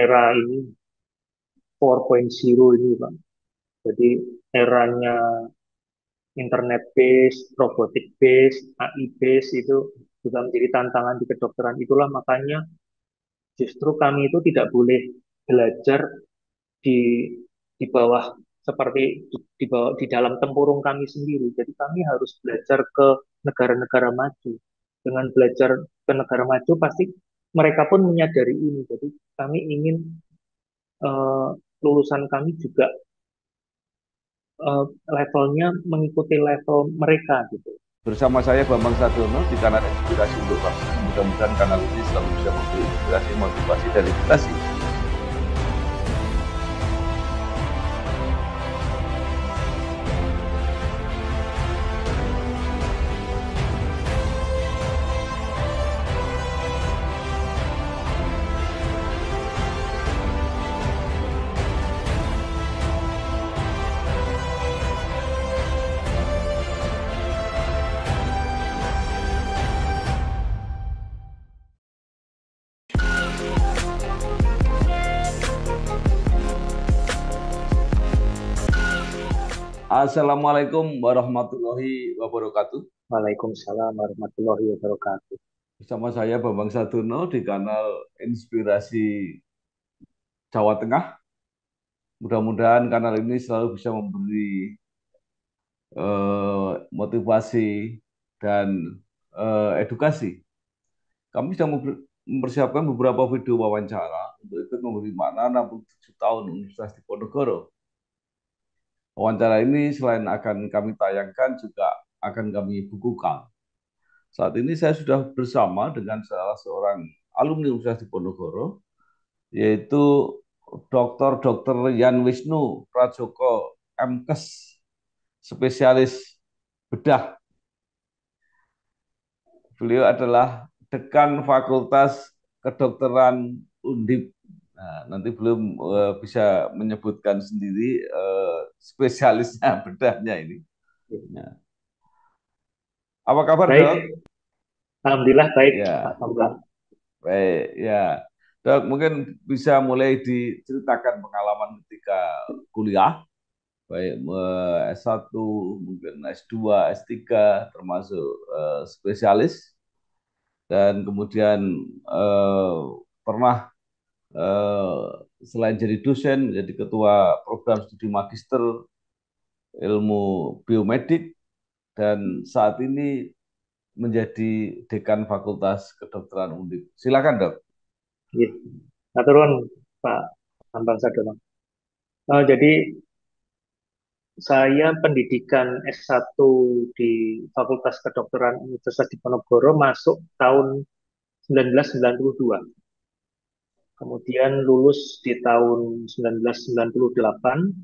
era ini 4.0 ini Pak. Jadi eranya internet based, robotic based, AI based itu juga menjadi tantangan di kedokteran. Itulah makanya justru kami itu tidak boleh belajar di di bawah seperti di bawah di dalam tempurung kami sendiri. Jadi kami harus belajar ke negara-negara maju. Dengan belajar ke negara maju pasti mereka pun menyadari ini. Jadi kami ingin eh, lulusan kami juga levelnya mengikuti level mereka gitu. Bersama saya Bambang Sadiono di kanal Inspirasi untuk Bangsa. Mudah-mudahan kanal ini selalu bisa memberi inspirasi, motivasi, dan edukasi. Assalamualaikum warahmatullahi wabarakatuh. Waalaikumsalam warahmatullahi wabarakatuh. Bersama saya Bambang Sadiono di kanal Inspirasi Jawa Tengah. Mudah-mudahan kanal ini selalu bisa memberi motivasi dan edukasi. Kami sedang mempersiapkan beberapa video wawancara untuk ikut memberi makna 67 tahun Universitas Diponegoro. Wawancara ini selain akan kami tayangkan juga akan kami bukukan. Saat ini saya sudah bersama dengan salah seorang alumni Universitas Diponegoro, yaitu Dr. Yan Wisnu Prajoko MKes, spesialis bedah. Beliau adalah Dekan Fakultas Kedokteran Undip. Nah, nanti belum bisa menyebutkan sendiri spesialisnya bedahnya ini. Nah, apa kabar, Baik, Dok? alhamdulillah baik Pak Ya, Bambang. baik. Ya, Dok, mungkin bisa mulai diceritakan pengalaman ketika kuliah, baik S1, mungkin S2, S3, termasuk spesialis, dan kemudian eh, pernah eh, selain jadi dosen, jadi ketua program studi magister ilmu biomedik, dan saat ini menjadi dekan Fakultas Kedokteran Undip. Silakan, Dok. Ya, turun Pak Bambang Sadono. Jadi saya pendidikan S1 di Fakultas Kedokteran Universitas Diponegoro masuk tahun 1992. Kemudian lulus di tahun 1998.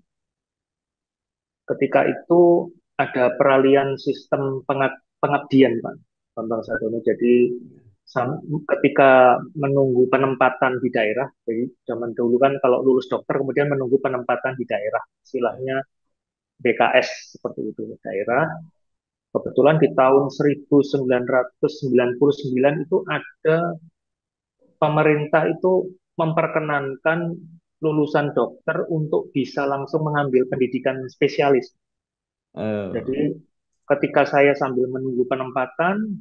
Ketika itu ada peralihan sistem pengabdian, Pak Bambang Sadono. Jadi ketika menunggu penempatan di daerah, jadi zaman dulu kan kalau lulus dokter kemudian menunggu penempatan di daerah, istilahnya BKS seperti itu daerah. Kebetulan di tahun 1999 itu ada pemerintah itu memperkenankan lulusan dokter untuk bisa langsung mengambil pendidikan spesialis. Eh, Jadi ketika saya sambil menunggu penempatan,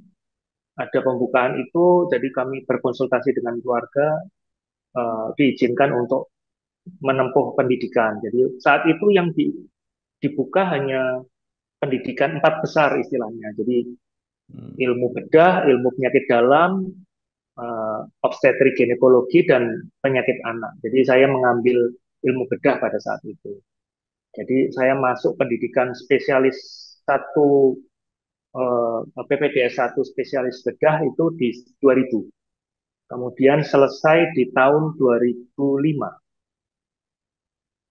ada pembukaan itu, jadi kami berkonsultasi dengan keluarga, diizinkan untuk menempuh pendidikan. Jadi saat itu yang dibuka hanya pendidikan empat besar istilahnya. Jadi hmm. ilmu bedah, ilmu penyakit dalam, obstetrik ginekologi, dan penyakit anak. Jadi saya mengambil ilmu bedah pada saat itu. Jadi saya masuk pendidikan spesialis satu PPDS 1 spesialis bedah itu di 2000. Kemudian selesai di tahun 2005.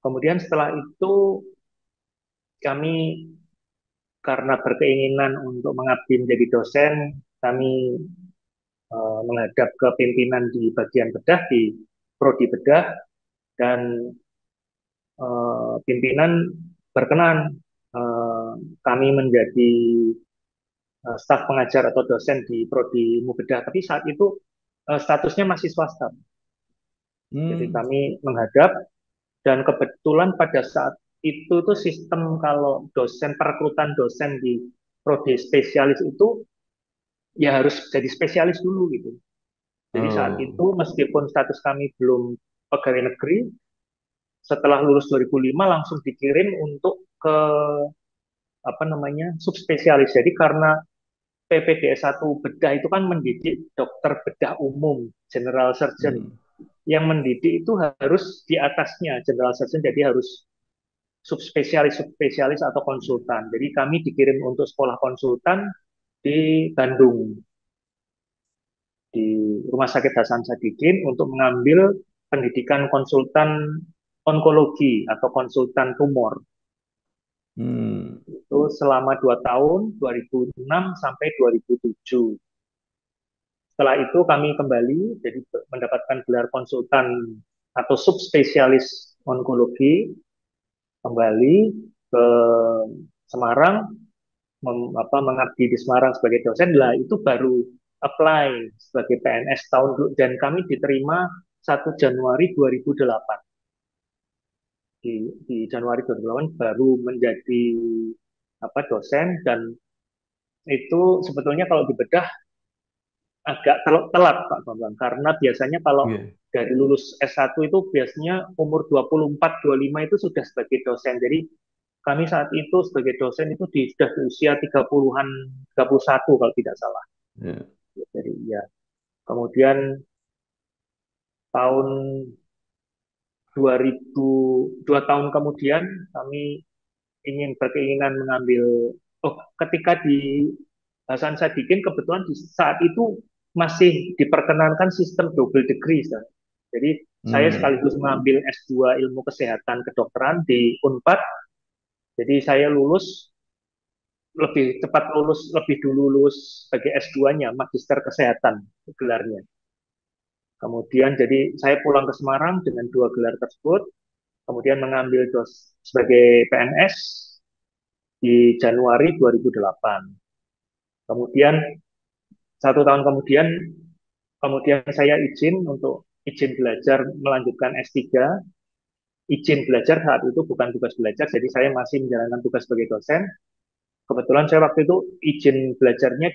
Kemudian setelah itu kami karena berkeinginan untuk mengabdi menjadi dosen, kami menghadap ke pimpinan di bagian bedah, di prodi bedah, dan pimpinan berkenan uh, kami menjadi staf pengajar atau dosen di prodi ilmu bedah. Tapi saat itu statusnya masih swasta. Jadi Hmm. kami menghadap dan kebetulan pada saat itu tuh sistem kalau dosen perekrutan dosen di prodi spesialis itu ya harus jadi spesialis dulu gitu. Jadi saat Oh. itu meskipun status kami belum pegawai negeri, setelah lulus 2005 langsung dikirim untuk ke apa namanya subspesialis. Jadi karena PPDS 1 bedah itu kan mendidik dokter bedah umum, general surgeon. Hmm. Yang mendidik itu harus di atasnya general surgeon, jadi harus subspesialis atau konsultan. Jadi kami dikirim untuk sekolah konsultan di Bandung, di Rumah Sakit Hasan Sadikin untuk mengambil pendidikan konsultan onkologi atau konsultan tumor. Hmm. Itu selama 2 tahun, 2006 sampai 2007. Setelah itu kami kembali, jadi mendapatkan gelar konsultan atau subspesialis onkologi, kembali ke Semarang, mengabdi di Semarang sebagai dosen, lah itu baru apply sebagai PNS tahun dan kami diterima 1 Januari 2008. Di Januari 2008 baru menjadi dosen dan itu sebetulnya kalau dibedah agak telat Pak Bambang karena biasanya kalau Iya. dari lulus S1 itu biasanya umur 24 25 itu sudah sebagai dosen. Jadi kami saat itu sebagai dosen itu sudah di usia 30-an 31 kalau tidak salah. Iya. Jadi ya, kemudian tahun 2000 2 tahun kemudian kami berkeinginan mengambil ketika di Hasan Sadikin kebetulan di saat itu masih diperkenankan sistem double degree. Jadi saya Hmm. sekaligus mengambil S2 ilmu kesehatan kedokteran di Unpad. Jadi saya lebih dulu lulus sebagai S2-nya, Magister Kesehatan gelarnya. Kemudian jadi saya pulang ke Semarang dengan 2 gelar tersebut, kemudian mengambil sebagai PNS di Januari 2008. Kemudian 1 tahun kemudian saya izin belajar melanjutkan S3. Izin belajar saat itu bukan tugas belajar, jadi saya masih menjalankan tugas sebagai dosen. Kebetulan saya waktu itu izin belajarnya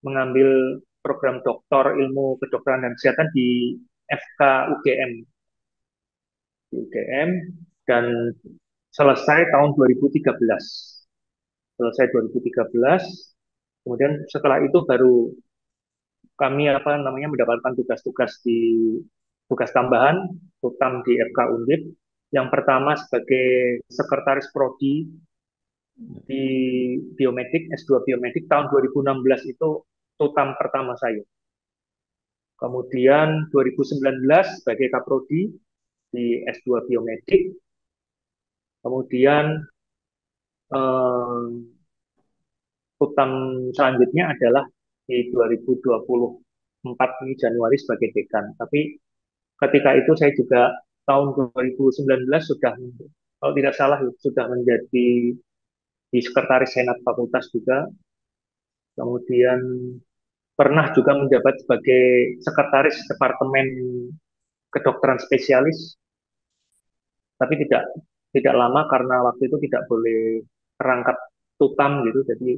mengambil program doktor ilmu kedokteran dan kesehatan di FK UGM, dan selesai tahun 2013. Selesai 2013, kemudian setelah itu baru kami mendapatkan tugas tambahan tutam di FK Undip. Yang pertama sebagai sekretaris prodi di biomedik S2 biomedik tahun 2016 itu tutam pertama saya. Kemudian 2019 sebagai kaprodi di S2 biomedik. Kemudian eh, tutam selanjutnya adalah di 2024 ini Januari sebagai dekan. Tapi ketika itu saya juga tahun 2019 sudah, kalau tidak salah, sudah menjadi di sekretaris senat fakultas juga. Kemudian pernah juga menjabat sebagai sekretaris departemen kedokteran spesialis, tapi tidak lama karena waktu itu tidak boleh terangkat tutam gitu, jadi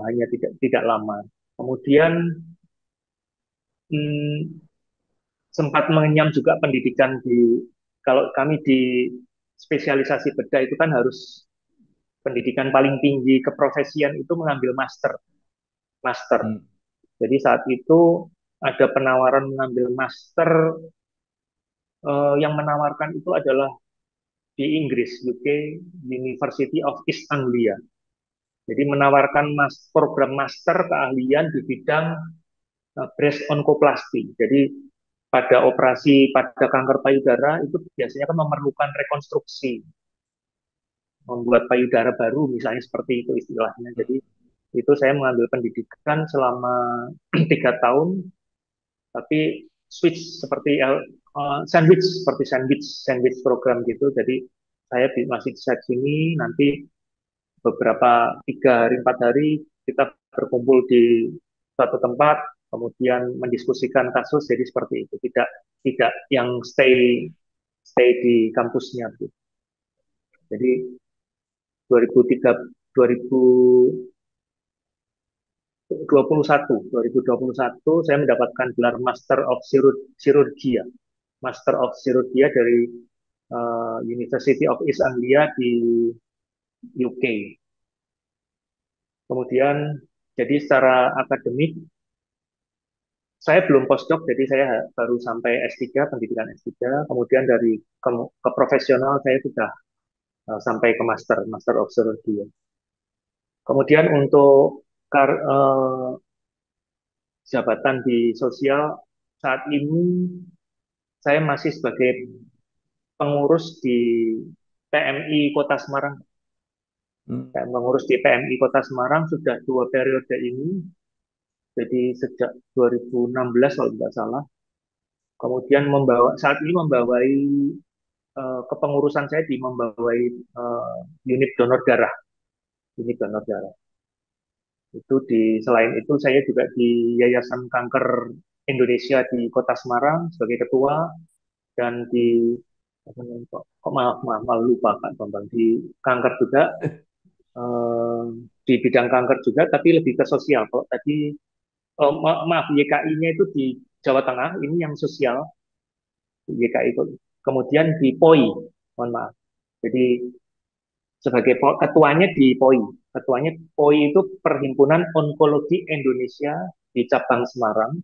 hanya tidak lama. Kemudian hmm, sempat mengenyam juga pendidikan kalau kami di spesialisasi bedah itu kan harus pendidikan paling tinggi keprofesian itu mengambil master. Hmm. Jadi saat itu ada penawaran mengambil master, yang menawarkan itu adalah di Inggris, UK, University of East Anglia. Jadi menawarkan program master keahlian di bidang breast oncoplasty. Jadi pada operasi pada kanker payudara itu biasanya kan memerlukan rekonstruksi, membuat payudara baru misalnya, seperti itu istilahnya. Jadi itu saya mengambil pendidikan selama 3 tahun, tapi switch seperti sandwich program gitu. Jadi saya masih di sini, nanti beberapa 3 hari 4 hari kita berkumpul di suatu tempat, kemudian mendiskusikan kasus, jadi seperti itu. Tidak tidak yang stay di kampusnya, gitu. Jadi 2003 2021 saya mendapatkan gelar Master of Chirurgia, Master of Chirurgia dari University of East Anglia di UK. Kemudian jadi secara akademik saya belum postdoc, jadi saya baru sampai S3, pendidikan S3. Kemudian dari ke profesional saya sudah sampai ke Master of Chirurgia. Kemudian untuk jabatan di sosial saat ini saya masih sebagai pengurus di PMI Kota Semarang. Hmm. Saya mengurus di PMI Kota Semarang sudah 2 periode ini, jadi sejak 2016 kalau tidak salah. Kemudian saat ini membawai kepengurusan saya di membawai unit donor darah, unit donor darah. Itu selain itu saya juga di Yayasan Kanker Indonesia di Kota Semarang sebagai ketua, dan di maaf lupa Kak Bambang, di kanker juga, eh, di bidang kanker juga, tapi lebih ke sosial. Kalau tadi maaf, YKI-nya itu di Jawa Tengah, ini yang sosial YKI itu. Kemudian di POI, mohon maaf. Jadi sebagai ketuanya di POI. Ketuanya POI itu Perhimpunan Onkologi Indonesia di cabang Semarang.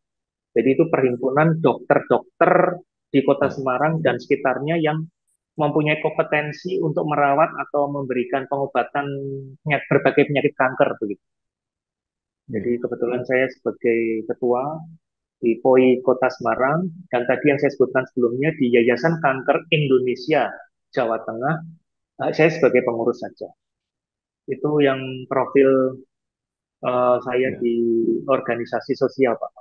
Jadi itu perhimpunan dokter-dokter di Kota Ya. Semarang dan sekitarnya yang mempunyai kompetensi untuk merawat atau memberikan pengobatan berbagai penyakit kanker begitu. Jadi Ya. kebetulan saya sebagai ketua di POI Kota Semarang, dan tadi yang saya sebutkan sebelumnya di Yayasan Kanker Indonesia Jawa Tengah, saya sebagai pengurus saja. Itu yang profil saya Ya. di organisasi sosial, Pak.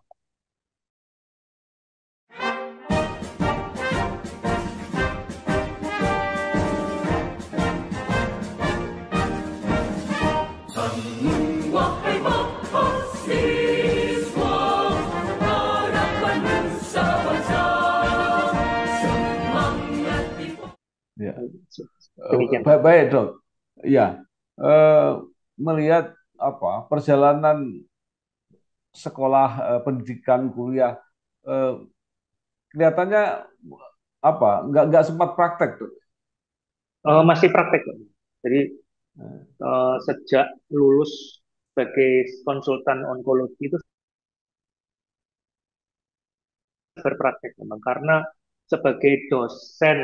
Wahai mahasiswa, harapan nusa bangsa, semangat di Ya. Demikian, Pak. Baik, baik, Dok. Ya, eh, melihat apa perjalanan sekolah, pendidikan, kuliah, eh, kelihatannya apa nggak sempat praktek tuh. Masih praktek, Pak. Jadi sejak lulus sebagai konsultan onkologi itu berpraktek memang, karena sebagai dosen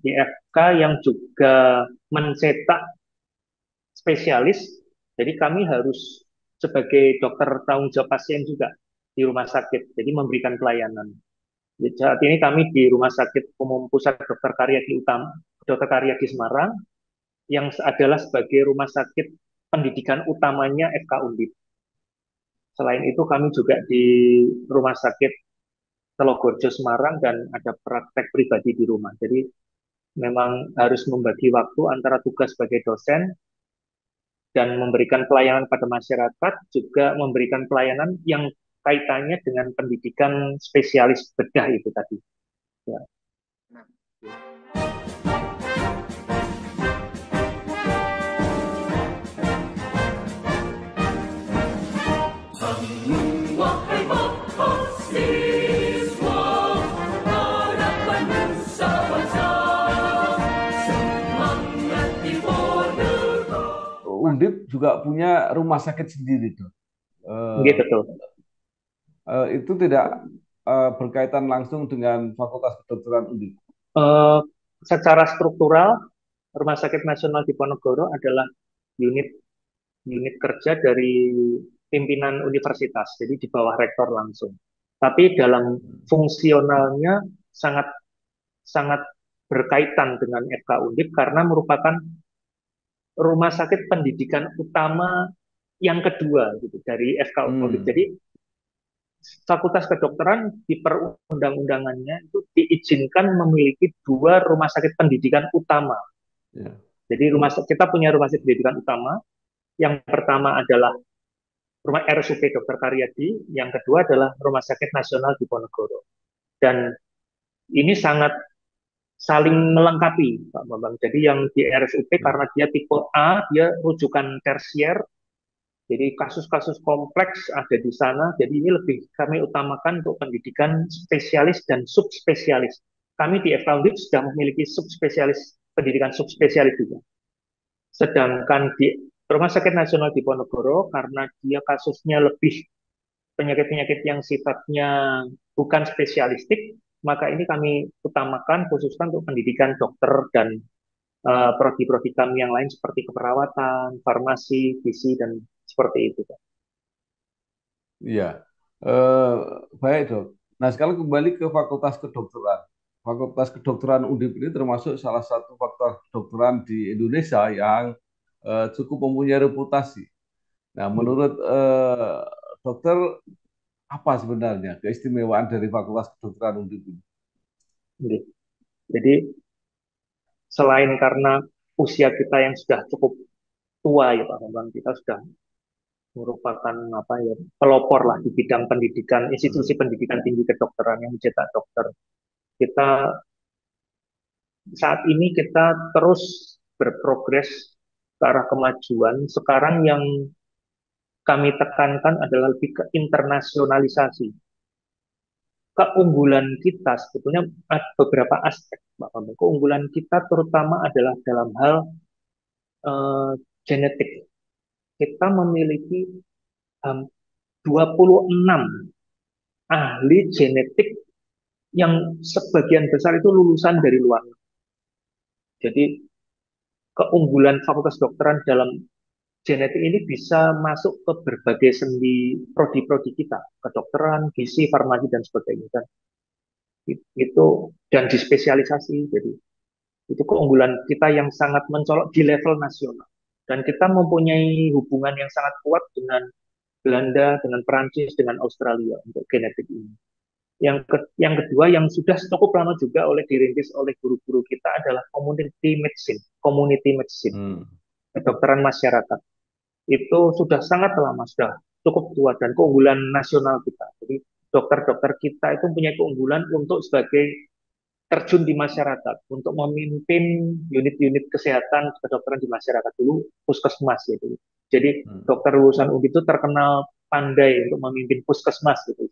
di FK yang juga mencetak spesialis, jadi kami harus sebagai dokter tanggung jawab pasien juga di rumah sakit, jadi memberikan pelayanan. Jadi saat ini kami di Rumah Sakit Umum Pusat Dr. Karyadi Utama, Dr. Karyadi Semarang, yang adalah sebagai rumah sakit pendidikan utamanya FK Undip. Selain itu kami juga di Rumah Sakit Telogorjo Semarang dan ada praktek pribadi di rumah. Jadi memang harus membagi waktu antara tugas sebagai dosen dan memberikan pelayanan pada masyarakat, juga memberikan pelayanan yang kaitannya dengan pendidikan spesialis bedah itu tadi. Ya. wahai mahasiswa, harapan nusa bangsa, semangat di Ponorogo. Undip juga punya rumah sakit sendiri tuh. Gitu tuh. Itu tidak berkaitan langsung dengan Fakultas Kedokteran Undip. Eh, Secara struktural, Rumah Sakit Nasional Diponegoro adalah unit unit kerja dari pimpinan universitas, jadi di bawah rektor langsung. Tapi dalam fungsionalnya sangat sangat berkaitan dengan FK Undip karena merupakan rumah sakit pendidikan utama yang kedua gitu dari FK Undip. Hmm. Jadi Fakultas Kedokteran di perundang-undangannya itu diizinkan memiliki 2 rumah sakit pendidikan utama. Ya. Jadi kita punya rumah sakit pendidikan utama. Yang pertama adalah rumah RSUP Dr. Karyadi, yang kedua adalah Rumah Sakit Nasional Diponegoro. Dan ini sangat saling melengkapi, Pak Bambang. Jadi yang di RSUP Ya. karena dia tipe A, dia rujukan tersier, jadi kasus-kasus kompleks ada di sana. Jadi ini lebih kami utamakan untuk pendidikan spesialis dan subspesialis. Kami di FK Undip sudah memiliki subspesialis, pendidikan subspesialis juga. Sedangkan di Rumah Sakit Nasional Diponegoro, karena dia kasusnya lebih penyakit-penyakit yang sifatnya bukan spesialistik, maka ini kami utamakan khususkan untuk pendidikan dokter dan prodi-prodi kami yang lain seperti keperawatan, farmasi, visi, dan seperti itu, Pak. Iya. Eh, Baik, Dok. Nah, sekarang kembali ke Fakultas Kedokteran. Fakultas Kedokteran Undip ini termasuk salah satu fakultas kedokteran di Indonesia yang cukup mempunyai reputasi. Nah, menurut dokter, apa sebenarnya keistimewaan dari Fakultas Kedokteran Undip ini? Jadi selain karena usia kita yang sudah cukup tua ya Pak Bambang, kita sudah merupakan apa ya pelopor lah di bidang pendidikan, institusi Hmm. pendidikan tinggi kedokteran yang mencetak dokter. Kita saat ini kita terus berprogres ke arah kemajuan. Sekarang yang kami tekankan adalah lebih ke internasionalisasi. Keunggulan kita sebetulnya ada beberapa aspek, Pak Bambang. Keunggulan kita terutama adalah dalam hal eh, genetik. Kita memiliki 26 ahli genetik yang sebagian besar itu lulusan dari luar. Jadi keunggulan Fakultas Kedokteran dalam genetik ini bisa masuk ke berbagai sendi prodi-prodi kita, kedokteran, gizi, farmasi dan sebagainya. Dan itu dan dispesialisasi. Jadi itu keunggulan kita yang sangat mencolok di level nasional. Dan kita mempunyai hubungan yang sangat kuat dengan Belanda, dengan Perancis, dengan Australia untuk genetik ini. Yang kedua yang sudah cukup lama juga dirintis oleh guru-guru kita adalah community medicine, Hmm. kedokteran masyarakat. Itu sudah sangat lama, sudah cukup tua dan keunggulan nasional kita. Jadi dokter-dokter kita itu punya keunggulan untuk sebagai terjun di masyarakat, untuk memimpin unit-unit kesehatan kedokteran di masyarakat dulu, puskesmas ya dulu. Jadi Hmm. dokter lulusan UNDI itu terkenal pandai untuk memimpin puskesmas gitu.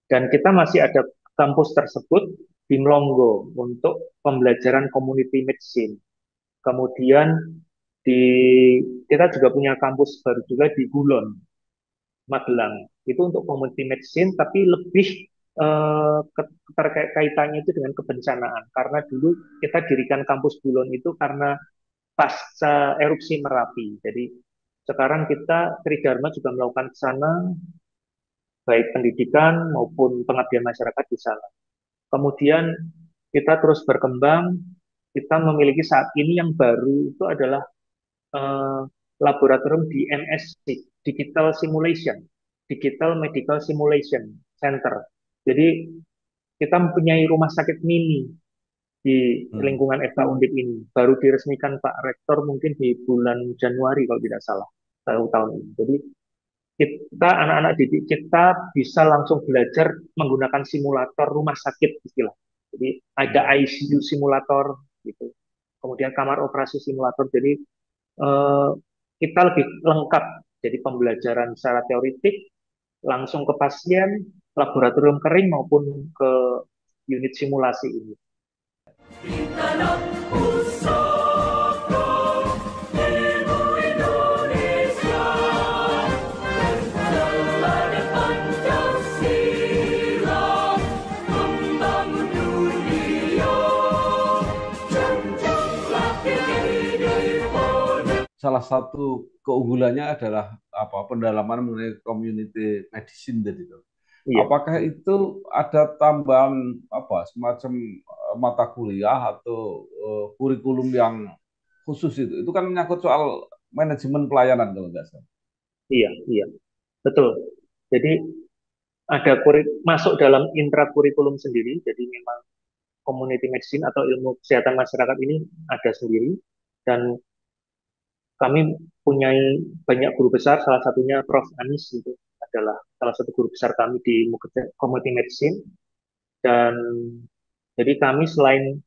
Dan kita masih ada kampus tersebut di Mlonggo untuk pembelajaran community medicine. Kemudian di kita juga punya kampus baru juga di Gulon, Magelang. Itu untuk community medicine tapi lebih kaitannya itu dengan kebencanaan. Karena dulu kita dirikan kampus Gulon itu karena pasca erupsi Merapi. Jadi sekarang kita Tridharma juga melakukan ke sana baik pendidikan maupun pengabdian masyarakat di sana. Kemudian kita terus berkembang, kita memiliki saat ini yang baru itu adalah eh, laboratorium DMSC, Digital Simulation, Digital Medical Simulation Center. Jadi kita mempunyai rumah sakit mini di Hmm. lingkungan FK Undip ini. Baru diresmikan Pak Rektor mungkin di bulan Januari kalau tidak salah tahun ini. Jadi kita anak-anak didik kita bisa langsung belajar menggunakan simulator rumah sakit istilah. Jadi ada Hmm. ICU simulator gitu. Kemudian kamar operasi simulator. Jadi eh, kita lebih lengkap. Jadi pembelajaran secara teoritik langsung ke pasien, laboratorium kering maupun ke unit simulasi ini. Di tanah pusaka Ibu Indonesia berjalan Pancasila membangun dunia junjunglah tinggi Diponegoro. Salah satu keunggulannya adalah apa? Pendalaman mengenai community medicine tadi, Dok. Iya, Apakah itu ada tambahan apa semacam mata kuliah atau kurikulum yang khusus itu? Itu kan menyangkut soal manajemen pelayanan kalau nggak salah. iya, iya, betul. Jadi masuk dalam intrakurikulum sendiri. Jadi memang community medicine atau ilmu kesehatan masyarakat ini ada sendiri dan kami punya banyak guru besar, salah satunya Prof. Anis itu adalah salah satu guru besar kami di Community Medicine. Dan jadi kami selain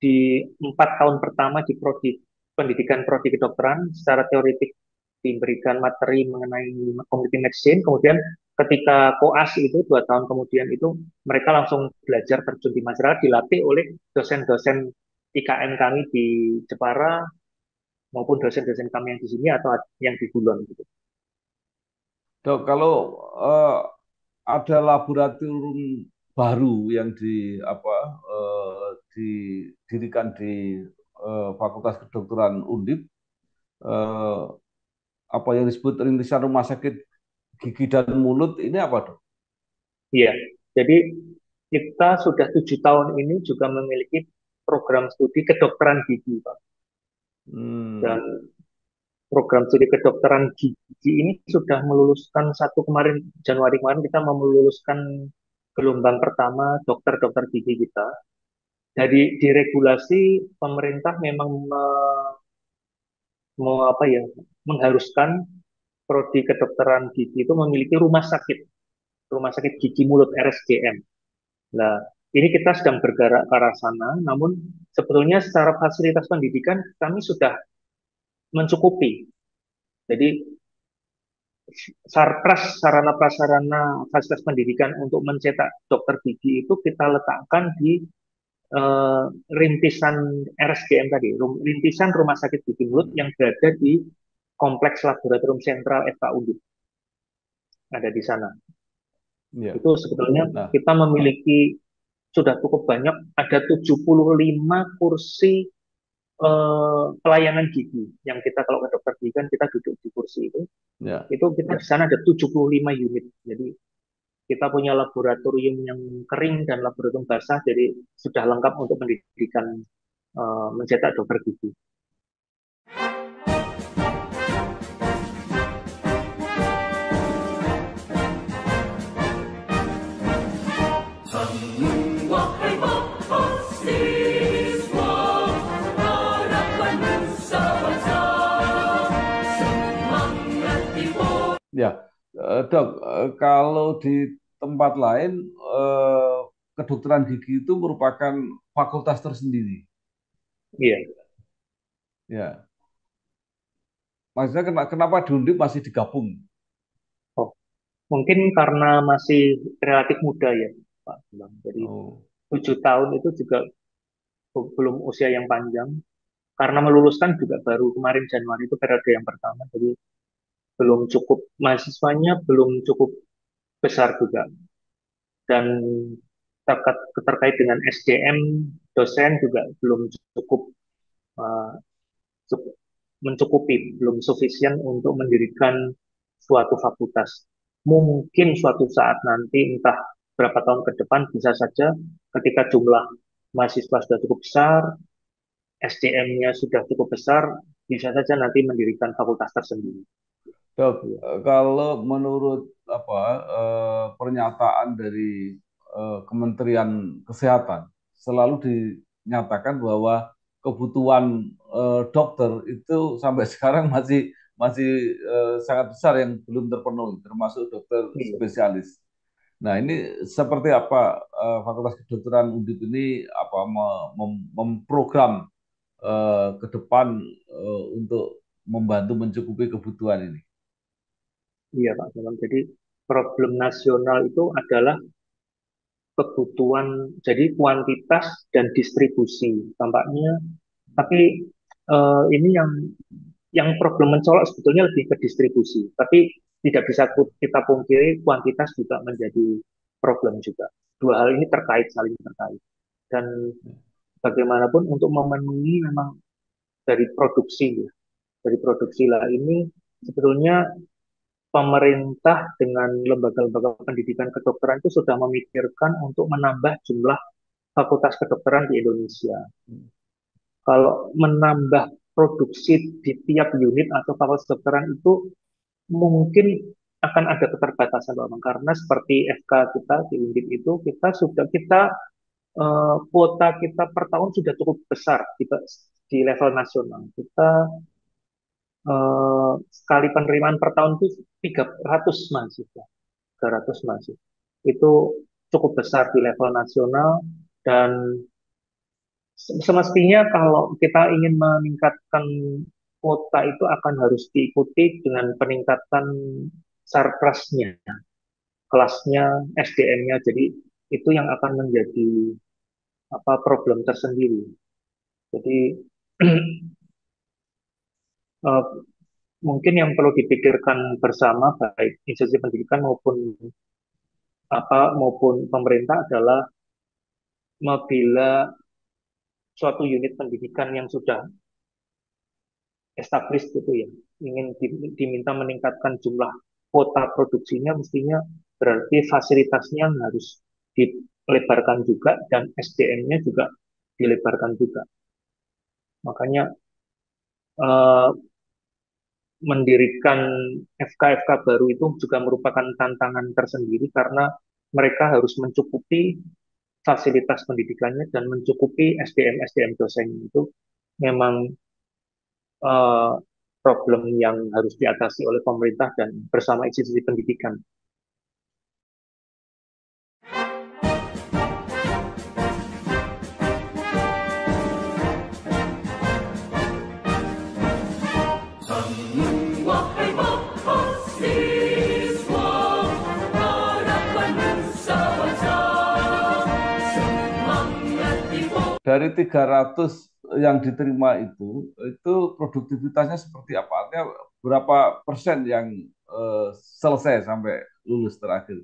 di 4 tahun pertama di prodi pendidikan prodi kedokteran secara teoretik diberikan materi mengenai community medicine, kemudian ketika koas itu 2 tahun kemudian itu mereka langsung belajar terjun di masyarakat, dilatih oleh dosen-dosen IKN kami di Jepara maupun dosen-dosen kami yang di sini atau yang di Bulon gitu. Dok, kalau eh, ada laboratorium baru yang didirikan di Fakultas Kedokteran Undip, eh, apa yang disebut rintisan rumah sakit gigi dan mulut ini apa, Dok? Iya, jadi kita sudah 7 tahun ini juga memiliki program studi kedokteran gigi, Pak. Dan Hmm, program studi kedokteran gigi ini sudah meluluskan satu kemarin Januari kemarin kita mau meluluskan gelombang pertama dokter-dokter gigi kita. Jadi di regulasi pemerintah memang mau apa ya mengharuskan prodi kedokteran gigi itu memiliki rumah sakit gigi mulut RSGM. Nah, ini kita sedang bergerak ke arah sana, namun sebetulnya secara fasilitas pendidikan kami sudah mencukupi. Jadi sarana prasarana fasilitas pendidikan untuk mencetak dokter gigi itu kita letakkan di eh, rintisan RSGM tadi, rintisan Rumah Sakit Gigi Mulut yang berada di Kompleks Laboratorium Sentral FKUD, ada di sana. ya. Itu sebetulnya Nah, kita memiliki sudah cukup banyak, ada 75 kursi pelayanan gigi yang kita kalau ke dokter gigi kan kita duduk di kursi ya. itu kita di sana ada 75 unit. Jadi kita punya laboratorium yang kering dan laboratorium basah, jadi sudah lengkap untuk pendidikan mencetak dokter gigi. Wahai mahasiswa, harapan nusa bangsa, semangat Ibu. Ya, Dok, kalau di tempat lain kedokteran gigi itu merupakan fakultas tersendiri. Iya. Ya, maksudnya kenapa di Undip masih digabung? Oh, mungkin karena masih relatif muda ya, Pak Bang. Jadi Oh, 7 tahun itu juga belum usia yang panjang. Karena meluluskan juga baru kemarin Januari itu periode yang pertama. Jadi belum cukup mahasiswanya belum cukup besar juga. Dan terkait dengan SDM dosen juga belum cukup uh, mencukupi, belum sufisien untuk mendirikan suatu fakultas. Mungkin suatu saat nanti, entah berapa tahun ke depan, bisa saja ketika jumlah mahasiswa sudah cukup besar, SDM-nya sudah cukup besar, bisa saja nanti mendirikan fakultas tersendiri. Dok, Iya. kalau menurut pernyataan dari Kementerian Kesehatan selalu dinyatakan bahwa kebutuhan dokter itu sampai sekarang masih masih sangat besar yang belum terpenuhi, termasuk dokter Iya. spesialis. Nah, ini seperti apa Fakultas Kedokteran Undip ini memprogram ke depan untuk membantu mencukupi kebutuhan ini? Iya, Pak Salam. Jadi problem nasional itu adalah kebutuhan, jadi kuantitas dan distribusi tampaknya. Tapi ini yang problem mencolok sebetulnya lebih ke distribusi. Tapi tidak bisa kita pungkiri kuantitas juga menjadi problem juga. Dua hal ini saling terkait. Dan bagaimanapun untuk memenuhi memang dari produksi ya, dari produksi lah ini sebetulnya pemerintah dengan lembaga-lembaga pendidikan kedokteran itu sudah memikirkan untuk menambah jumlah fakultas kedokteran di Indonesia. Kalau menambah produksi di tiap unit atau fakultas kedokteran itu mungkin akan ada keterbatasan Bang. Karena seperti FK kita di Undip itu kuota kita per tahun sudah cukup besar di level nasional. Kita sekali penerimaan per tahun itu 300 mahasiswa, 300 mahasiswa. Itu cukup besar di level nasional dan semestinya kalau kita ingin meningkatkan kuota itu akan harus diikuti dengan peningkatan sarprasnya, kelasnya, SDM-nya. Jadi itu yang akan menjadi apa problem tersendiri. Jadi eh, mungkin yang perlu dipikirkan bersama baik institusi pendidikan maupun pemerintah adalah bila suatu unit pendidikan yang sudah established gitu ya, ingin diminta meningkatkan jumlah kuota produksinya, mestinya berarti fasilitasnya harus dilebarkan juga dan SDM-nya juga dilebarkan juga. Makanya eh, mendirikan FK-FK baru itu juga merupakan tantangan tersendiri karena mereka harus mencukupi fasilitas pendidikannya dan mencukupi SDM-SDM dosennya itu memang eh, problem yang harus diatasi oleh pemerintah dan bersama institusi pendidikan. Wahai mahasiswa, harapan nusa bangsa, semangat dibawa. Dari 300 yang diterima itu produktivitasnya seperti apa? Artinya berapa persen yang selesai sampai lulus terakhir?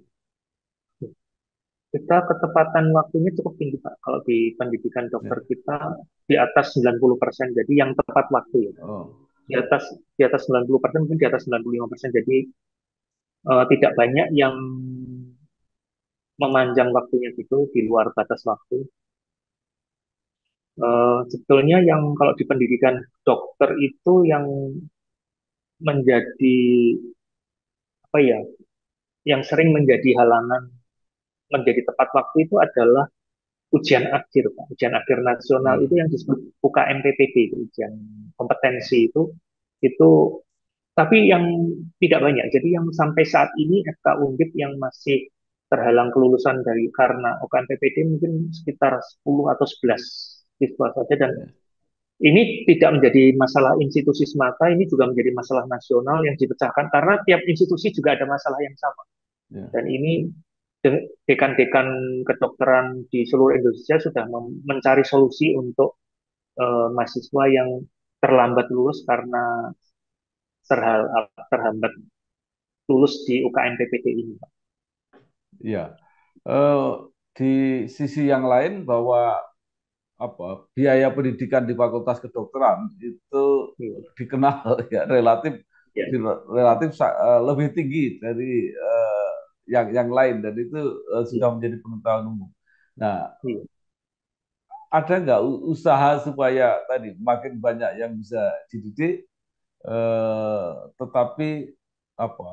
Kita ketepatan waktunya cukup tinggi, Pak. Kalau di pendidikan dokter Ya. kita di atas 90%. Jadi yang tepat waktu ya. Oh, Di atas 90%, mungkin di atas 95%. Jadi tidak banyak yang memanjang waktunya gitu di luar batas waktu. Sebetulnya yang kalau di pendidikan dokter itu yang menjadi apa ya, yang sering menjadi halangan menjadi tepat waktu itu adalah ujian akhir, Pak. Ujian akhir nasional itu hmm. yang disebut UKMPTB, itu ujian kompetensi itu tapi yang tidak banyak. Jadi yang sampai saat ini FK Undip yang masih terhalang kelulusan dari karena UKMPTB mungkin sekitar 10 atau 11 siswa saja dan Ya. ini tidak menjadi masalah institusi semata, ini juga menjadi masalah nasional yang dipecahkan karena tiap institusi juga ada masalah yang sama. Ya. Dan ini dekan-dekan kedokteran di seluruh Indonesia sudah mencari solusi untuk mahasiswa yang terlambat lulus karena terhambat lulus di UKM PPD ini, Pak. Iya. Eh, di sisi yang lain bahwa biaya pendidikan di Fakultas Kedokteran itu Iya. dikenal ya relatif Ya, relatif lebih tinggi dari yang lain dan itu iya, sudah menjadi pengetahuan umum. Nah, iya. ada nggak usaha supaya tadi makin banyak yang bisa dididik, tetapi apa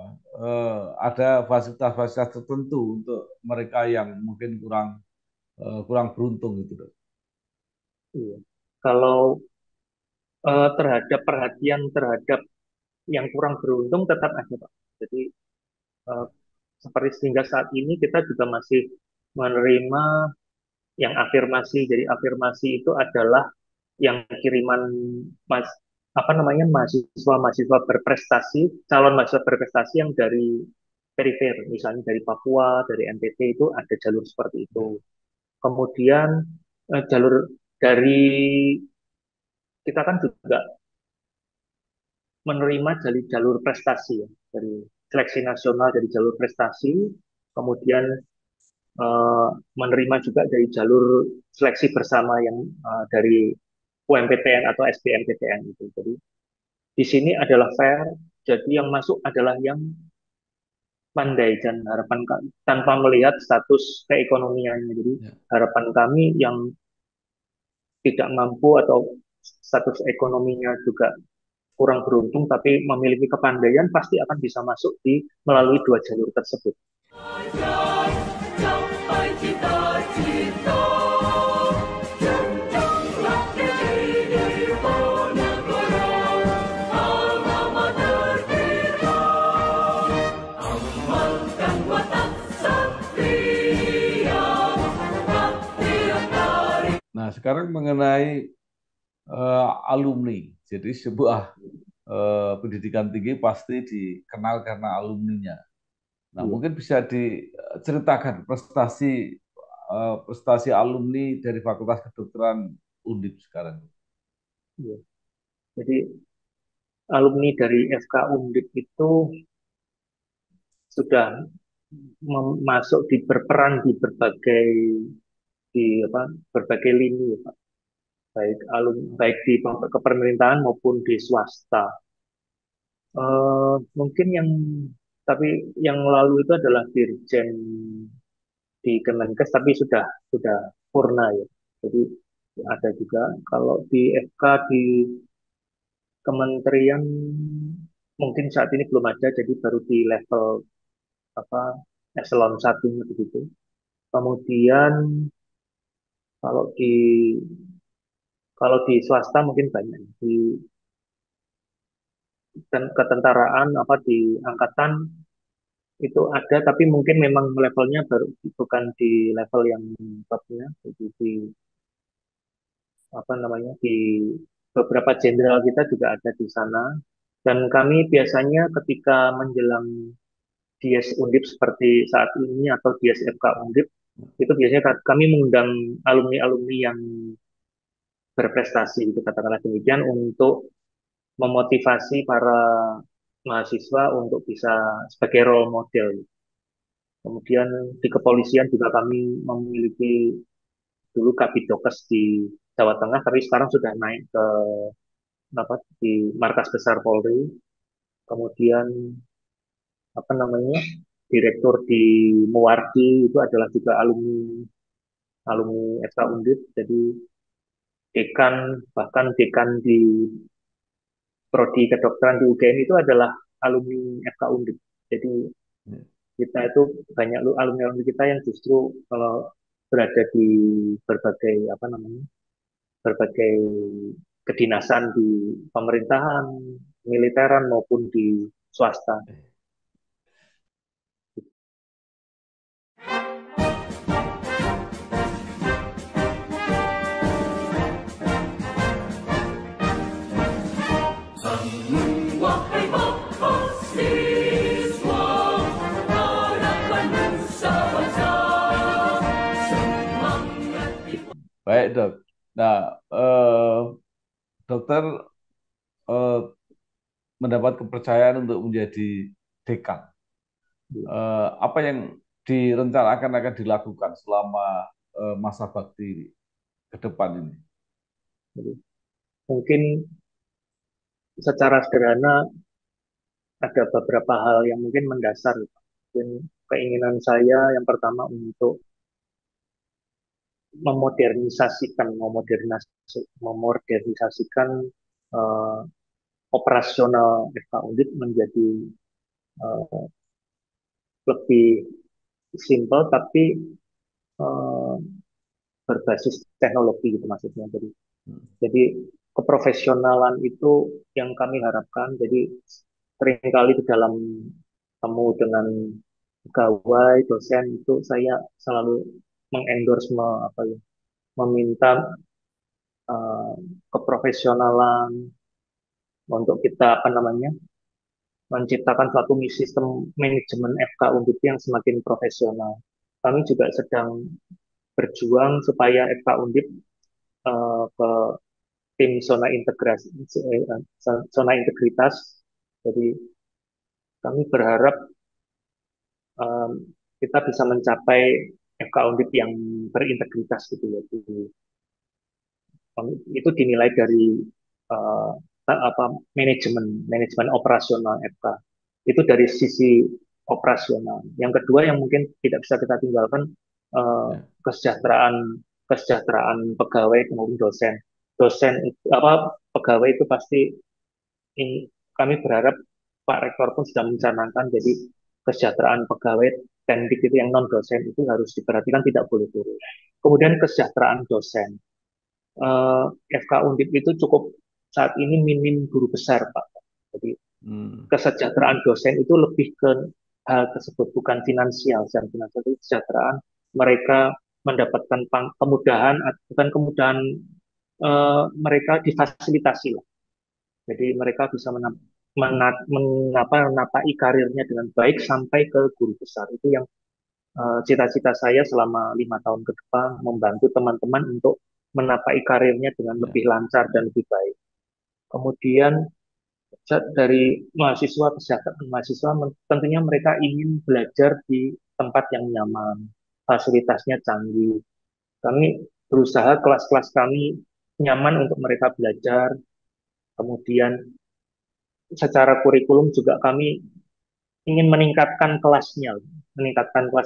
ada fasilitas-fasilitas tertentu untuk mereka yang mungkin kurang beruntung gitu, Dok. Iya. Kalau terhadap perhatian terhadap yang kurang beruntung tetap ada, Pak. Jadi eh, seperti sehingga saat ini kita juga masih menerima yang afirmasi. Jadi afirmasi itu adalah yang kiriman mas apa namanya mahasiswa-mahasiswa berprestasi, calon mahasiswa berprestasi yang dari perifer, misalnya dari Papua, dari NTT itu ada jalur seperti itu. Kemudian jalur dari kita kan juga menerima dari jalur prestasi ya, dari seleksi nasional dari jalur prestasi, kemudian menerima juga dari jalur seleksi bersama yang dari UMPTN atau SBMPTN itu. Jadi di sini adalah fair, jadi yang masuk adalah yang pandai dan harapan kami tanpa melihat status keekonomiannya. Jadi Ya. harapan kami yang tidak mampu atau status ekonominya juga kurang beruntung tapi memiliki kepandaian pasti akan bisa masuk di melalui dua jalur tersebut. Capai cita-cita, jenjanglah ke kehidupan negara, alma Nah, sekarang mengenai alumni. Jadi sebuah pendidikan tinggi pasti dikenal karena alumninya. Nah, Iya, mungkin bisa diceritakan prestasi alumni dari Fakultas Kedokteran Undip sekarang. iya. Jadi alumni dari FK Undip itu sudah masuk berperan di berbagai berbagai lini, ya, Pak. Baik di kepemerintahan maupun di swasta. Mungkin tapi yang lalu itu adalah Dirjen di Kemenkes, tapi sudah purna ya. Jadi ada juga kalau di FK di kementerian mungkin saat ini belum ada, jadi baru di level apa eselon satunya begitu. Kemudian kalau di kalau di swasta mungkin banyak di ketentaraan di angkatan itu ada, tapi mungkin memang levelnya baru bukan di level yang topnya, jadi di di beberapa jenderal kita juga ada di sana. Dan kami biasanya ketika menjelang Dies Undip seperti saat ini atau Dies FK Undip, itu biasanya kami mengundang alumni-alumni yang berprestasi, itu katakanlah demikian, untuk memotivasi para mahasiswa untuk bisa sebagai role model. Kemudian di kepolisian juga kami memiliki dulu Kabidokes di Jawa Tengah, tapi sekarang sudah naik ke di Markas Besar Polri. Kemudian direktur di Muwardi itu adalah juga alumni alumni FK Undip. Jadi dekan bahkan dekan di prodi kedokteran di UGM itu adalah alumni FK Undip. Jadi kita itu banyak alumni-alumni kita yang justru kalau berada di berbagai berbagai kedinasan di pemerintahan, militeran maupun di swasta. Wahai mahasiswa, harapan nusa bangsa, semangat Baik, Dok. Nah, dokter mendapat kepercayaan untuk menjadi dekan. Apa yang direncanakan akan dilakukan selama masa bakti ke depan ini? Jadi, mungkin secara sederhana ada beberapa hal yang mungkin mendasar. Mungkin keinginan saya yang pertama untuk memodernisasikan eh, operasional FK Undip menjadi eh, lebih simpel tapi eh, berbasis teknologi gitu maksudnya. Jadi keprofesionalan itu yang kami harapkan. Jadi seringkali di dalam temu dengan pegawai, dosen itu saya selalu mengendorse meminta eh, keprofesionalan untuk kita menciptakan suatu sistem manajemen FK Undip yang semakin profesional. Kami juga sedang berjuang supaya FK Undip ke tim zona integritas. Jadi kami berharap eh, kita bisa mencapai FK Undip yang berintegritas gitu ya. Itu dinilai dari uh, manajemen manajemen operasional FK. Itu dari sisi operasional. Yang kedua yang mungkin tidak bisa kita tinggalkan Ya. kesejahteraan kesejahteraan pegawai maupun dosen. Pegawai itu pasti kami berharap Pak Rektor pun sudah mencanangkan, jadi kesejahteraan pegawai teknik itu yang non dosen itu harus diperhatikan, tidak boleh turun. Kemudian kesejahteraan dosen. FK Undip itu cukup saat ini minim guru besar, Pak. Jadi Hmm. kesejahteraan dosen itu lebih ke hal tersebut, bukan finansial. Secara finansial itu kesejahteraan mereka mendapatkan kemudahan, bukan kemudahan, mereka difasilitasi lah. Jadi mereka bisa menapai karirnya dengan baik sampai ke guru besar. Itu yang cita-cita saya selama 5 tahun ke depan, membantu teman-teman untuk menapai karirnya dengan Ya, lebih lancar dan lebih baik. Kemudian dari mahasiswa tentunya mereka ingin belajar di tempat yang nyaman, fasilitasnya canggih. Kami berusaha kelas-kelas kami nyaman untuk mereka belajar. Kemudian secara kurikulum juga kami ingin meningkatkan kelas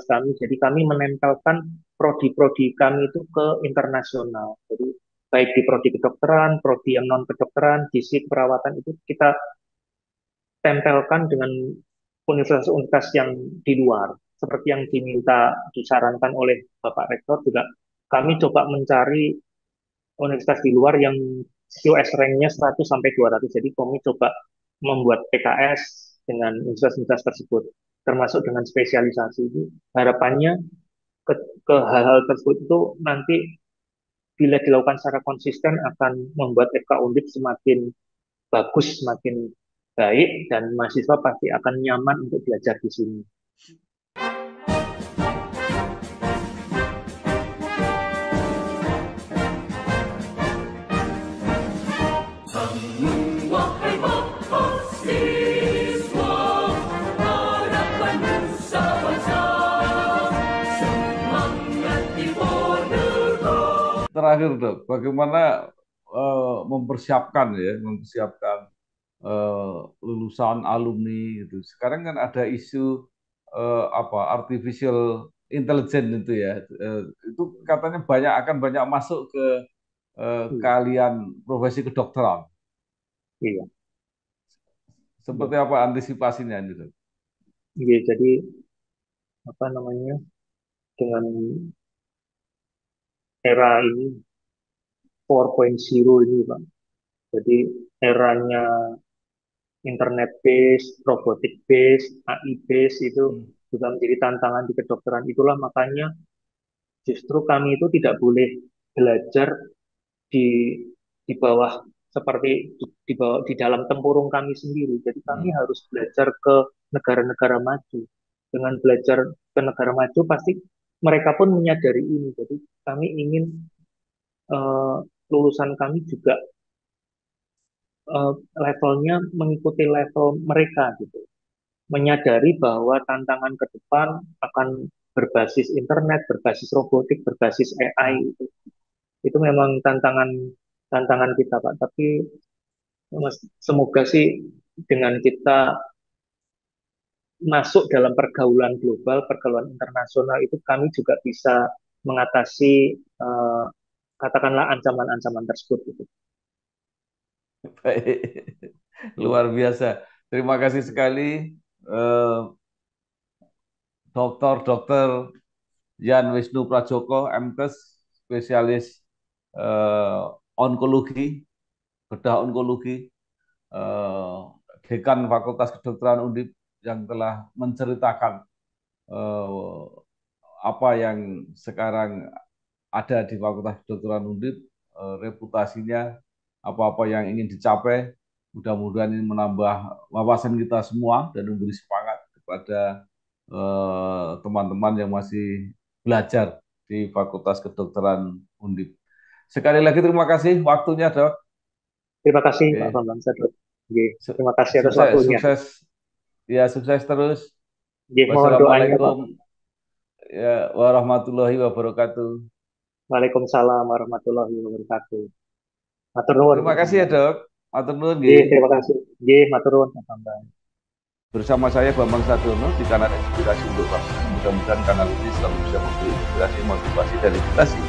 kami. Jadi kami menempelkan prodi-prodi kami itu ke internasional. Jadi baik di prodi kedokteran, prodi yang non kedokteran, gizi perawatan itu kita tempelkan dengan universitas-universitas yang di luar. Seperti yang disarankan oleh Bapak Rektor juga kami coba mencari universitas di luar yang QS rank-nya 100 sampai 200. Jadi kami coba membuat PKS dengan universitas-universitas tersebut, termasuk dengan spesialisasi itu. Harapannya ke, ke hal-hal tersebut itu nanti bila dilakukan secara konsisten akan membuat FK Undip semakin bagus, semakin baik, dan mahasiswa pasti akan nyaman untuk belajar di sini. Wahai mahasiswa, harapan nusa bangsa, semangat di Ponorogo. terakhir Dok, bagaimana mempersiapkan lulusan alumni gitu. Sekarang kan ada isu artificial intelligence itu ya. Itu katanya akan banyak masuk ke Iya, kalian profesi kedokteran. iya, iya. Seperti apa antisipasinya ini, Dok? Iya, jadi apa namanya, dengan era ini 4.0 ini Pak. Jadi eranya internet based, robotic based, AI based itu Hmm. juga menjadi tantangan di kedokteran. Itulah makanya justru kami itu tidak boleh belajar di di bawah seperti di bawah di dalam tempurung kami sendiri. Jadi kami Hmm. harus belajar ke negara-negara maju. Dengan belajar ke negara maju pasti mereka pun menyadari ini. Jadi kami ingin eh, lulusan kami juga levelnya mengikuti level mereka gitu. Menyadari bahwa tantangan ke depan akan berbasis internet, berbasis robotik, berbasis Hmm. AI itu. Itu memang tantangan tantangan kita, Pak. Tapi semoga sih dengan kita masuk dalam pergaulan global, pergaulan internasional itu kami juga bisa mengatasi katakanlah ancaman-ancaman tersebut gitu. Baik. Luar biasa. Terima kasih sekali, eh, Dokter Yan Wisnu Prajoko, MKes, spesialis eh, onkologi, bedah onkologi, eh, Dekan Fakultas Kedokteran Undip yang telah menceritakan eh, apa yang sekarang ada di Fakultas Kedokteran Undip, reputasinya, apa-apa yang ingin dicapai. Mudah-mudahan ini menambah wawasan kita semua dan memberi semangat kepada teman-teman yang masih belajar di Fakultas Kedokteran Undip. Sekali lagi terima kasih waktunya, Dok. Terima kasih Pak Oke. Bambang Sadot. Oke, terima kasih atas Sukses, waktunya. sukses, ya sukses terus. Oke, mohon doanya Pak. Wassalamualaikum ya, warahmatullahi wabarakatuh. Waalaikumsalam warahmatullahi wabarakatuh. Matur nuwun Terima Pak kasih ya, Bambang. Dok. Matur nuwun Oke, nggih. terima kasih. Oke, matur nuwun Pak Bambang. Bersama saya Bambang Sadono di kanal Inspirasi untuk Bangsa. Mudah-mudahan kanal ini selalu bisa memberi inspirasi, motivasi, dan edukasi